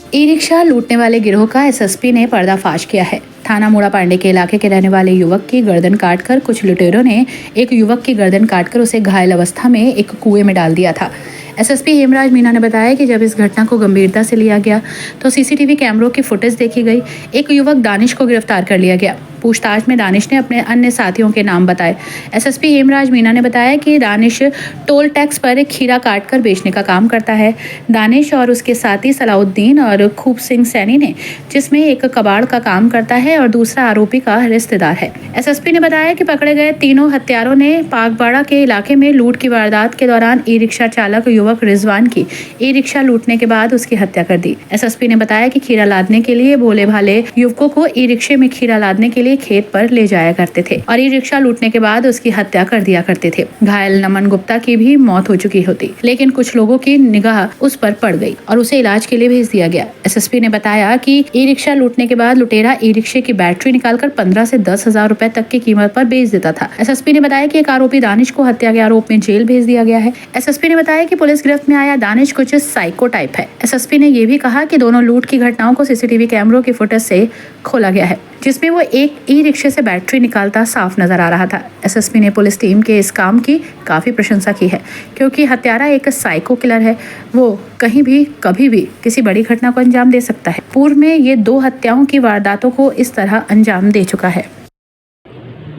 E rickshaw लूटने वाले गिरोह का एसएसपी ने पर्दाफाश किया है। थाना मूड़ा पांडे के इलाके के रहने वाले युवक की गर्दन काटकर कुछ लुटेरों ने एक युवक की गर्दन काटकर उसे घायल अवस्था में एक कुएं में डाल दिया था। एसएसपी हेमराज मीना ने बताया कि जब इस घटना को गंभीरता से लिया गया तो सीसीटीवी कैमरों की फुटेज देखी गई। एक युवक दानिश को गिरफ्तार कर लिया गया। पूछताछ में दानिश ने अपने अन्य साथियों के नाम बताए। एसएसपी हेमराज मीना ने बताया कि दानिश टोल टैक्स पर एक खीरा काटकर बेचने का काम करता है। दानिश और उसके साथी सलाउद्दीन और खूब सिंह सैनी ने, जिसमें एक कबाड़ का काम करता है और दूसरा आरोपी का रिश्तेदार है। एसएसपी ने बताया कि पकड़े गए तीनों हत्यारों ने पागबाड़ा के इलाके में लूट की वारदात के दौरान ई रिक्शा चालक युवक रिजवान की ई रिक्शा लूटने के बाद उसकी हत्या कर दी। एसएसपी ने बताया कि खीरा लादने के लिए भोले भाले युवकों को ई रिक्शे में खीरा लादने के लिए खेत पर ले जाया करते थे और ई रिक्शा लूटने के बाद उसकी हत्या कर दिया करते थे। घायल नमन गुप्ता की भी मौत हो चुकी होती, लेकिन कुछ लोगों की निगाह उस पर पड़ गई और उसे इलाज के लिए भेज दिया गया। एसएसपी ने बताया कि ई रिक्शा लूटने के बाद लुटेरा ई रिक्शे की बैटरी निकालकर 15 से 10,000 रुपए तक की कीमत पर बेच देता था। एसएसपी ने बताया कि एक आरोपी दानिश को हत्या के आरोप में जेल भेज दिया गया है। एसएसपी ने बताया कि पुलिस गिरफ्त में आया दानिश कुछ साइको टाइप है। एसएसपी ने यह भी कहा कि दोनों लूट की घटनाओं को सीसीटीवी कैमरों की फुटेज से खोला गया है, जिसमें वो एक ई रिक्शे से बैटरी निकालता साफ नजर आ रहा था। एसएसपी ने पुलिस टीम के इस काम की काफी प्रशंसा की है, क्योंकि हत्यारा एक साइको किलर है। वो कहीं भी कभी भी किसी बड़ी घटना को अंजाम दे सकता है। पूर्व में ये 2 हत्याओं की वारदातों को इस तरह अंजाम दे चुका है।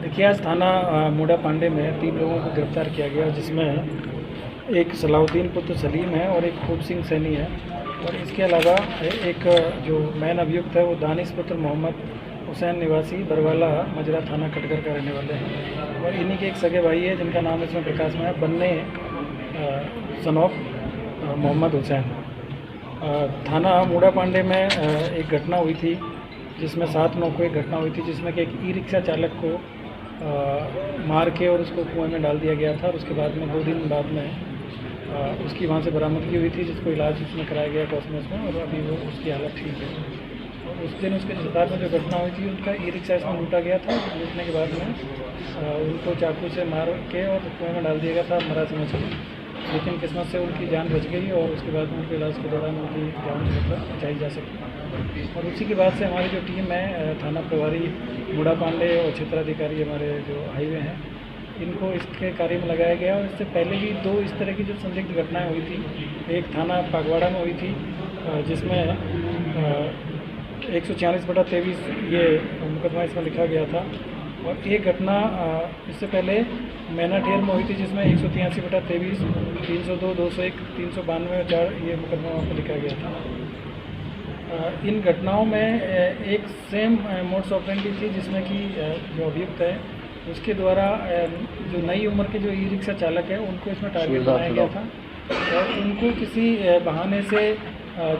देखिए, आज थाना मूड़ा पांडे में 3 लोगों को गिरफ्तार किया गया, जिसमें एक सलाउद्दीन पुत्र सलीम है और एक खूब सिंह सैनी है, और इसके अलावा एक जो मैन अभियुक्त है वो दानिश पुत्र मोहम्मद हुसैन निवासी बरवाला मजरा थाना कटघर का रहने वाले हैं, और इन्हीं के एक सगे भाई है जिनका नाम इसमें प्रकाश में है, बन्ने सन ऑफ मोहम्मद हुसैन। थाना मूड़ा पांडे में एक घटना हुई थी जिसमें 7/9 को एक घटना हुई थी, जिसमें कि एक ई रिक्शा चालक को मार के और उसको कुएं में डाल दिया गया था, और उसके बाद में 2 दिन बाद में उसकी वहाँ से बरामदगी हुई थी, जिसको इलाज उसमें कराया गया कॉस्मोस में, और अभी वो उसकी हालत ठीक है। और उस दिन उसके रिश्तेदार में जो घटना हुई थी, उनका ई रिक्शा इसमें लूटा गया था। लूटने के बाद में उनको चाकू से मार के और कुएं में डाल दिया गया था मरा समझ के, लेकिन किस्मत से उनकी जान बच गई, और उसके बाद में उनके इलाज के दौरान उनकी जान बचाई जा सकी। और उसी के बाद से हमारी जो टीम है, थाना प्रभारी मूड़ा पांडे और क्षेत्राधिकारी हमारे जो हाईवे हैं, इनको इसके कार्य में लगाया गया। और इससे पहले भी 2 इस तरह की जो संदिग्ध घटनाएं हुई थी, एक थाना पागवाड़ा में हुई थी जिसमें 146/23 ये मुकदमा इसमें लिखा गया था, और एक घटना इससे पहले मैनाठेर में हुई थी जिसमें 183/23, 302, 201, 392 और 4 ये मुकदमा वहाँ पर लिखा गया था। इन घटनाओं में एक सेम मोड्स ऑपरेंडी थी, जिसमें कि जो अभियुक्त है उसके द्वारा जो नई उम्र के जो ई रिक्शा चालक है उनको इसमें टारगेट बनाया गया था, और उनको किसी बहाने से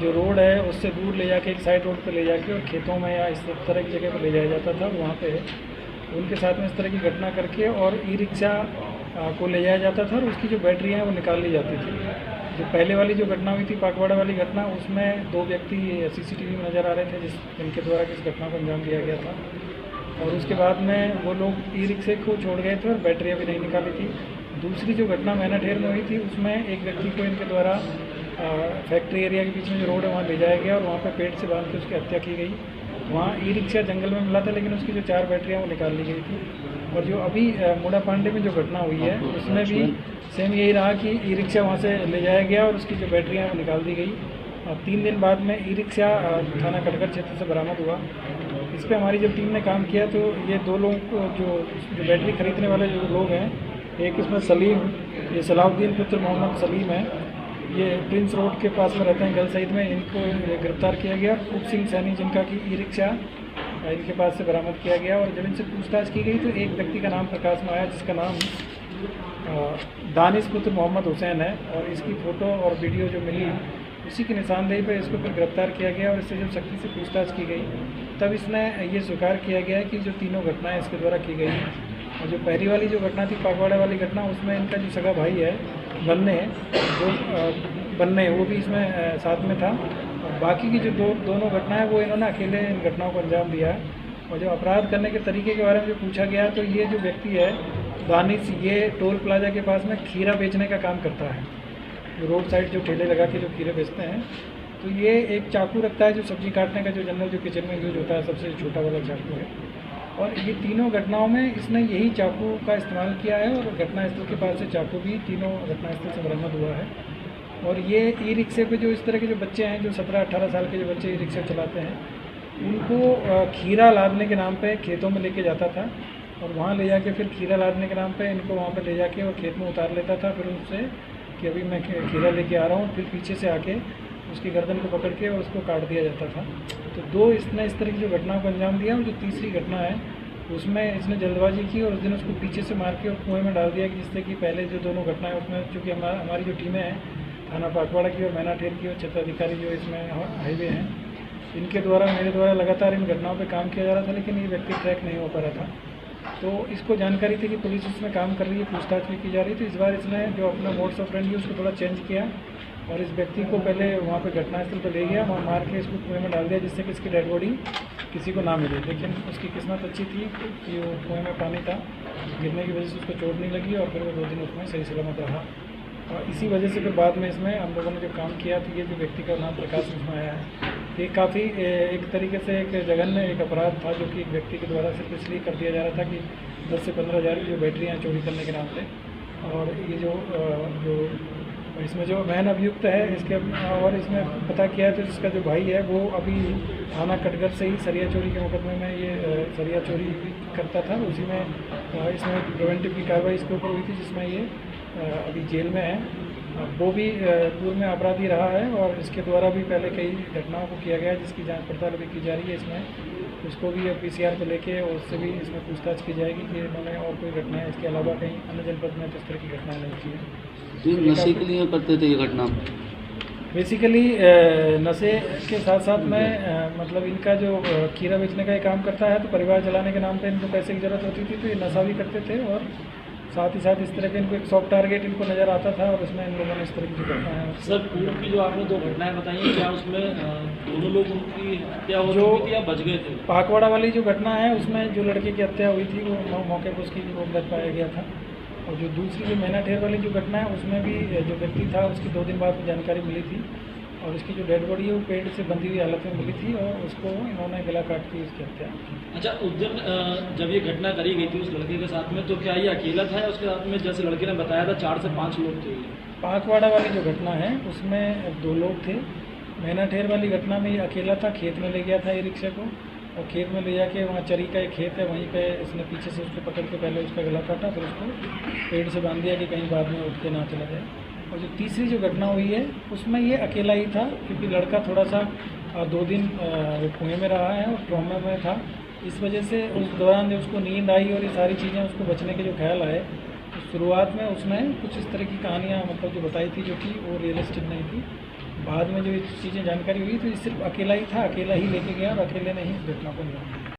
जो रोड है उससे दूर ले जाके एक साइड रोड पर ले जाके और खेतों में या इस तरह की जगह पर ले जाया जाता था। वहाँ पे उनके साथ में इस तरह की घटना करके और ई रिक्शा को ले जाया जाता था, और उसकी जो बैटरियाँ हैं वो निकाल ली जाती थी। जो पहले वाली जो घटना हुई थी पागवाड़ा वाली घटना, उसमें 2 व्यक्ति सीसीटीवी में नज़र आ रहे थे जिनके द्वारा इस घटना को अंजाम दिया गया था, और उसके बाद में वो लोग ई रिक्शे को छोड़ गए थे और बैटरियाँ भी नहीं निकाली थी। दूसरी जो घटना मैनाठेर में हुई थी, उसमें एक व्यक्ति को इनके द्वारा फैक्ट्री एरिया के बीच में जो रोड है वहाँ ले जाया गया, और वहाँ पे पेट से बांध के उसकी हत्या की गई। वहाँ ई रिक्शा जंगल में मिला था, लेकिन उसकी जो 4 बैटरियाँ वो निकाल ली गई थी। और जो अभी मूड़ा पांडे में जो घटना हुई है उसमें भी सेम यही रहा कि ई रिक्शा वहाँ से ले जाया गया और उसकी जो बैटरियाँ वो निकाल दी गई। 3 दिन बाद में ई रिक्शा थाना कटघर क्षेत्र से बरामद हुआ। इस पर हमारी जब टीम ने काम किया तो ये 2 लोगों को जो बैटरी खरीदने वाले जो लोग हैं, एक इसमें सलीम, ये सलाउद्दीन पुत्र मोहम्मद सलीम है, ये प्रिंस रोड के पास में रहते हैं गल साइड में, इनको गिरफ्तार किया गया। खूब सिंह सैनी जिनका कि ई रिक्शा इनके पास से बरामद किया गया, और जब इनसे पूछताछ की गई तो एक व्यक्ति का नाम प्रकाश में आया जिसका नाम दानिश पुत्र मोहम्मद हुसैन है, और इसकी फ़ोटो और वीडियो जो मिली उसी की निशानदेही पर इसको फिर गिरफ्तार किया गया, और इससे जब सख्ती से पूछताछ की गई तब इसने ये स्वीकार किया गया कि जो तीनों घटनाएं इसके द्वारा की गई हैं। और जो पहली वाली जो घटना थी पागवाड़ा वाली घटना, उसमें इनका जो सगा भाई है बन्ने वो भी इसमें साथ में था। और बाकी की जो दोनों घटनाएं वो इन्होंने अकेले इन घटनाओं को अंजाम दिया। और जो अपराध करने के तरीके के बारे में जो पूछा गया तो ये जो व्यक्ति है दानिश, ये टोल प्लाजा के पास में खीरा बेचने का काम करता है। रोड साइड जो ठेले लगा के जो खीरे बेचते हैं, तो ये एक चाकू रखता है जो सब्जी काटने का, जो जनरल जो किचन में यूज होता है, सबसे छोटा वाला चाकू है। और ये तीनों घटनाओं में इसने यही चाकू का इस्तेमाल किया है और घटनास्थल के पास से चाकू भी तीनों घटनास्थल से बरामद हुआ है। और ये ई रिक्शे पे जो इस तरह के जो बच्चे हैं, जो 17-18 साल के जो बच्चे ई रिक्शा चलाते हैं, उनको खीरा लादने के नाम पे खेतों में लेके जाता था और वहाँ ले जाके फिर खीरा लादने के नाम पे इनको वहाँ पे ले जाके और खेत में उतार लेता था। फिर उनसे कि अभी मैं खीरा लेके आ रहा हूँ, फिर पीछे से आके उसकी गर्दन को पकड़ के और उसको काट दिया जाता था। तो दो इसने इस तरह की जो घटनाओं को अंजाम दिया। और जो तीसरी घटना है उसमें इसने जल्दबाजी की और उस दिन उसको पीछे से मार के और कुएँ में डाल दिया, कि जिससे कि पहले जो दोनों घटनाएं उसमें, चूँकि हमारी जो टीमें हैं थाना पाकवाड़ा की और मैनाठेर की और क्षेत्राधिकारी जो इसमें हाईवे हैं, इनके द्वारा मेरे द्वारा लगातार इन घटनाओं पे काम किया जा रहा था, लेकिन ये व्यक्ति ट्रैक नहीं हो पा रहा था। तो इसको जानकारी थी कि पुलिस इसमें काम कर रही है, पूछताछ भी की जा रही थी। तो इस बार इसने जो अपना मोड्स ऑफ रेंडी उसको थोड़ा चेंज किया और इस व्यक्ति को पहले वहाँ पे घटनास्थल पर ले गया, वहाँ मार के इसको कुएँ में डाल दिया, जिससे कि इसकी डेड बॉडी किसी को ना मिले। लेकिन उसकी किस्मत अच्छी थी कि वो कुएँ में पानी था, गिरने की वजह से उसको चोट नहीं लगी और फिर वो 2 दिन उसमें सही सलामत रहा। और इसी वजह से फिर बाद में इसमें हम लोगों ने जो काम किया, तो ये जो व्यक्ति का नाम प्रकाश उसमें आया है। ये काफ़ी एक तरीके से एक जघन्य एक अपराध था, जो कि एक व्यक्ति के द्वारा सिर्फ इसलिए कर दिया जा रहा था कि 10 से 15 हज़ार की जो बैटरियाँ चोरी करने के नाम पे। और ये जो इसमें जो मैन अभियुक्त है इसके, और इसमें पता किया है तो इसका जो भाई है वो अभी थाना कटघर से ही सरिया चोरी के मुकदमे में ये सरिया चोरी करता था। उसी में इसमें प्रिवेंटिव की कार्रवाई इसके ऊपर हुई थी, जिसमें ये अभी जेल में है। वो भी पूर्व में अपराधी रहा है और इसके द्वारा भी पहले कई घटनाओं को किया गया है, जिसकी जांच पड़ताल अभी की जा रही है। इसमें उसको भी PCR पे लेके और उससे भी इसमें पूछताछ की जाएगी कि इन्होंने और कोई घटनाएं इसके अलावा कहीं अन्य जनपद में इस तरह की घटनाएं नहीं की है। तो नशे के लिए करते थे ये घटना? बेसिकली नशे के साथ साथ में मतलब इनका जो खीरा बेचने का ये काम करता है, तो परिवार चलाने के नाम पे इनको पैसे की ज़रूरत होती थी, तो ये नशा भी करते थे और साथ ही साथ इस तरह के इनको एक सॉफ्ट टारगेट इनको नज़र आता था और उसमें इन लोगों ने इस तरह की घटनाएं। सर, पूर्व की जो आपने 2 घटनाएं बताई हैं, क्या उसमें दोनों लोग उनकी हत्या हो चुकी थी या बच गए थे? पाकवाड़ा वाली जो घटना है उसमें जो लड़के की हत्या हुई थी वो मौके पर उसकी वो मृत पाया गया था। और जो दूसरी जो मैनाठेर वाली जो घटना है उसमें भी जो व्यक्ति था उसकी 2 दिन बाद में जानकारी मिली थी और उसकी जो डेड बॉडी है वो पेड़ से बंधी हुई हालत में मिली थी और उसको इन्होंने गला काट के उसकी हत्या की। अच्छा, उस दिन जब ये घटना करी गई थी उस लड़के के साथ में, तो क्या ये अकेला था या उसके साथ में, जैसे लड़के ने बताया था, 4 से 5 लोग थे? पाकवाड़ा वाली जो घटना है उसमें 2 लोग थे। मैनाठेर वाली घटना में ये अकेला था, खेत में ले गया था ई रिक्शा को और खेत में ले जाके वहाँ चरी का एक खेत है, वहीं पे इसने पीछे से उसको पकड़ के पहले उसका गला काटा, फिर उसको पेड़ से बांध दिया कि कहीं बाद में उठ के ना चला जाए। और जो तीसरी जो घटना हुई है उसमें ये अकेला ही था, क्योंकि लड़का थोड़ा सा 2 दिन कुएँ में रहा है और ट्रॉमा में था। इस वजह से उस दौरान जब उसको नींद आई और ये सारी चीज़ें उसको बचने के जो ख्याल आए, तो शुरुआत में उसने कुछ इस तरह की कहानियाँ मतलब जो बताई थी, जो कि वो रियलिस्टिक नहीं थी। बाद में जो चीज़ें जानकारी हुई तो ये सिर्फ अकेला ही था, अकेला ही लेके गया और अकेले ने ही इस घटना को अंजाम दिया।